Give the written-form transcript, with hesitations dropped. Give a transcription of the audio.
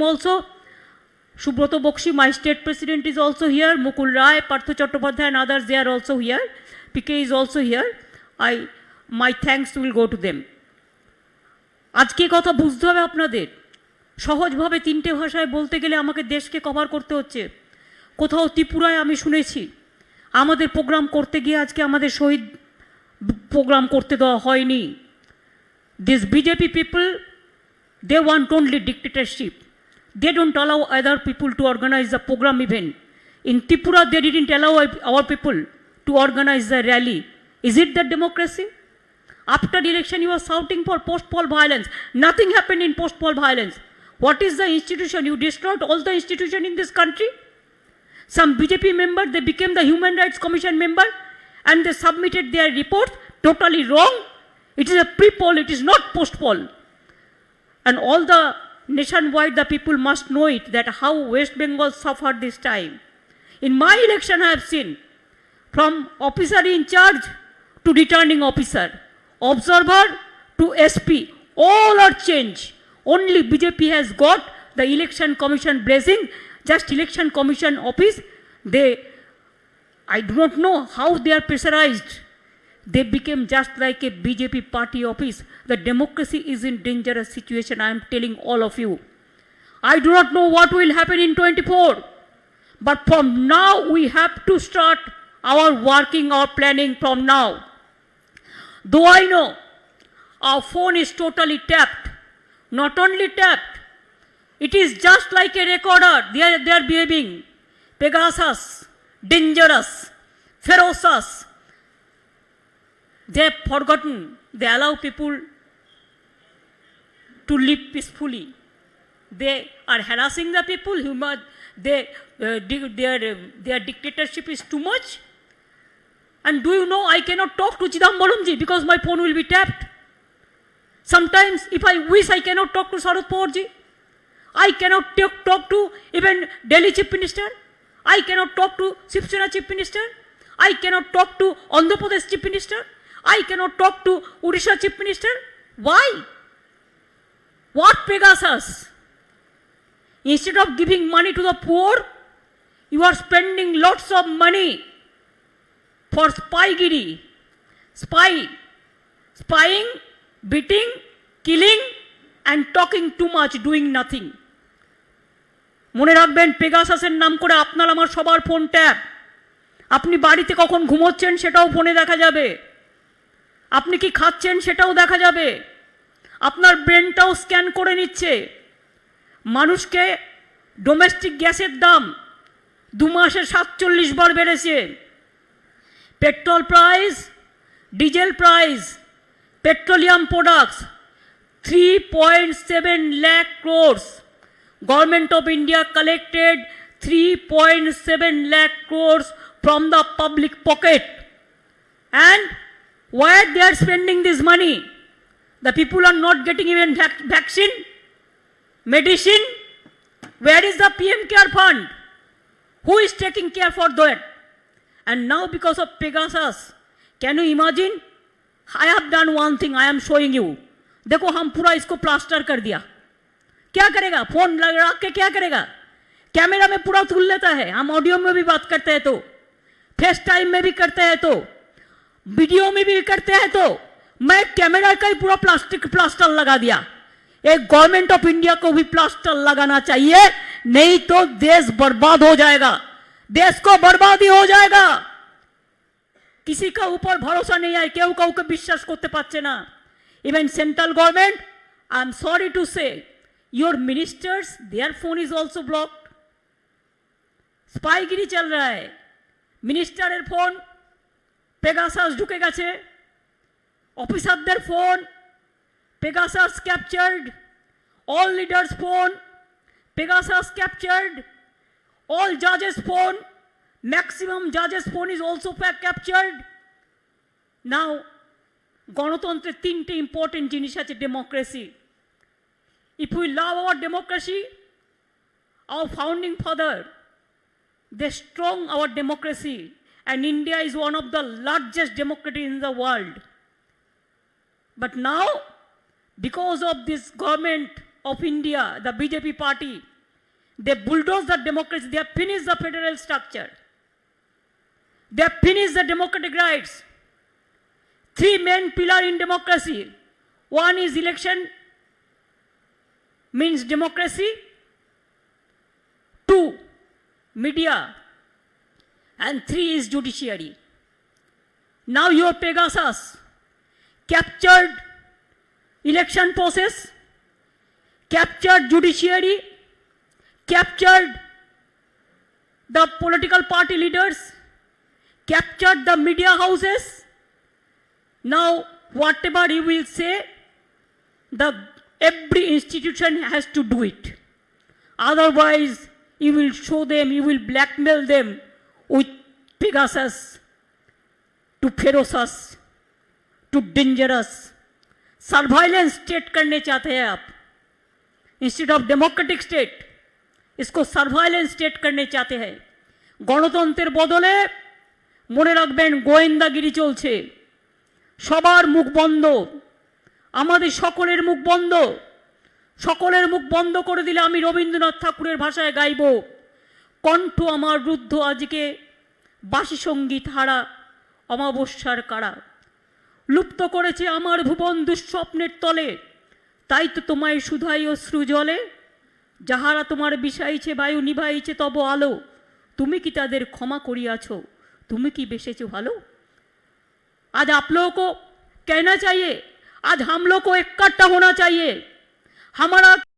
also. Subroto Bokshi, my state president, is also here. Mukul Rai, Partho Chattopadhyay and others, they are also here. PK is also here. My thanks will go to them. আজকে কথা বুঝতে হবে আপনাদের। সহজভাবে তিনটে ভাষায় বলতে গেলে আমাকে দেশকে কভার করতে হচ্ছে। কোথাও ত্রিপুরায় আমি শুনেছি আমাদের প্রোগ্রাম করতে গিয়ে আজকে আমাদের শহীদ প্রোগ্রাম করতে দেওয়া হয়নি। This BJP people, they want only dictatorship. They don't allow other people to organize the program even. In Tripura, they didn't allow our people to organize the rally. Is it that democracy? After the election, you are shouting for post-poll violence. Nothing happened in post-poll violence. What is the institution? You destroyed all the institution in this country. Some BJP member, they became the Human Rights Commission member and they submitted their report totally wrong. It is a pre-poll, it is not post-poll. And all the nationwide, the people must know it, that how West Bengal suffered this time. In my election, I have seen from officer in charge to returning officer, observer to SP, all are changed. Only BJP has got the election commission blessing, just election commission office. I do not know how they are pressurized. They became just like a BJP party office. The democracy is in dangerous situation, I am telling all of you. I do not know what will happen in 24. But from now, we have to start our working, our planning from now. Though I know our phone is totally tapped, not only tapped, it is just like a recorder. They are behaving Pegasus, dangerous, ferocious. They have forgotten. They allow people to live peacefully. They are harassing the people. Their dictatorship is too much. And do you know, I cannot talk to Chidambaramji because my phone will be tapped. Sometimes, if I wish, I cannot talk to Sharad Pawarji. I cannot talk to even Delhi Chief Minister. I cannot talk to Shiv Sena Chief Minister. I cannot talk to Andhra Pradesh Chief Minister. I cannot talk to Odisha Chief Minister. Why? What Pegasus? Instead of giving money to the poor, you are spending lots of money for spygiri, spying, beating, killing and talking too much, doing nothing. মনে রাখবেন, পেগাসাসের নাম করে আপনার আমার সবার phone tap. আপনি বাড়িতে কখন ঘুমোচ্ছেন সেটাও ফোনে দেখা যাবে। আপনি কি খাচ্ছেন সেটাও দেখা যাবে। আপনার ব্রেনটাও স্ক্যান করে নিচ্ছে। মানুষকে ডোমেস্টিক গ্যাসের দাম 2 মাসে 47 বার বেড়েছে। Petrol price, diesel price, petroleum products 3.7 lakh crores. Government of India collected 3.7 lakh crores from the public pocket. And where they are spending this money? The people are not getting even vaccine, medicine. Where is the PM Care Fund? Who is taking care for that? And now because of Pegasus, can you imagine? I have done one thing, I am showing you. देखो हम पूरा इसको plaster कर दिया। क्या करेगा? Phone लगा के क्या करेगा? कैमरा में पूरा तुल लेता है। हम ऑडियो में भी बात करते हैं तो, फेस टाइम में भी करते हैं तो, वीडियो में भी करते हैं तो, मैं कैमरा का ही पूरा प्लास्टर लगा दिया। एक गवर्नमेंट ऑफ इंडिया को भी प्लास्टर लगाना चाहिए, नहीं तो देश बर्बाद हो जाएगा, देश को बर्बादी हो जाएगा। किसी का ऊपर भरोसा नहीं है, केउ काउके বিশ্বাস করতে পারছে না। Even central government, I am sorry to say, your ministers, their phone is also blocked. स्पाईगिरी चल रहा है। मिनिस्टारेर फोन पेगासास ढुके গেছে, অফিসারদের phone Pegasus captured, all leaders phone Pegasus captured, all judges phone, maximum judges phone is also captured. Now গণতন্ত্রের 3টে important জিনিস আছে democracy. If we love our democracy, our founding father, they strong our democracy, and India is one of the largest democracies in the world. But now, because of this government of India, the BJP party, They bulldoze the democracy. They have finished the federal structure. They have finished the democratic rights. Three main pillars in democracy. One is election, means democracy. Two, media. And three is judiciary. Now your Pegasus captured election process, captured judiciary, captured the political party leaders, captured the media houses. Now whatever you will say, every institution has to do it. Otherwise, you will show them, you will blackmail them with Pegasus to ferocious, to dangerous. Surveillance state करने चाहते हैं आप, instead of democratic state इसको surveillance state करने चाहते हैं। গণতন্ত্রের বদলে মনে রাখবেন গোয়েন্দাগিরি চলছে, সবার মুখ বন্ধ, আমাদের সকলের মুখ বন্ধ। সকলের মুখ বন্ধ করে দিলে আমি রবীন্দ্রনাথ ঠাকুরের ভাষায় গাইব, কণ্ঠ আমার রুদ্ধ আজকে বাসি সঙ্গীত হারা অমাবস্যার কারা। লুপ্ত করেছে আমার ভুবন দুঃস্বপ্নের তলে, তাই তো তোমায় সুধাই অশ্রু জলে। যাহারা তোমার বিষাইছে বায়ু নিভাইছে তব আলো, তুমি কি তাদের ক্ষমা করিয়াছ, তুমি কি বেসেছো ভালো। आज आप लोगों को कहना चाहिए, आज हम लोग को इकट्ठा होना चाहिए। हमारा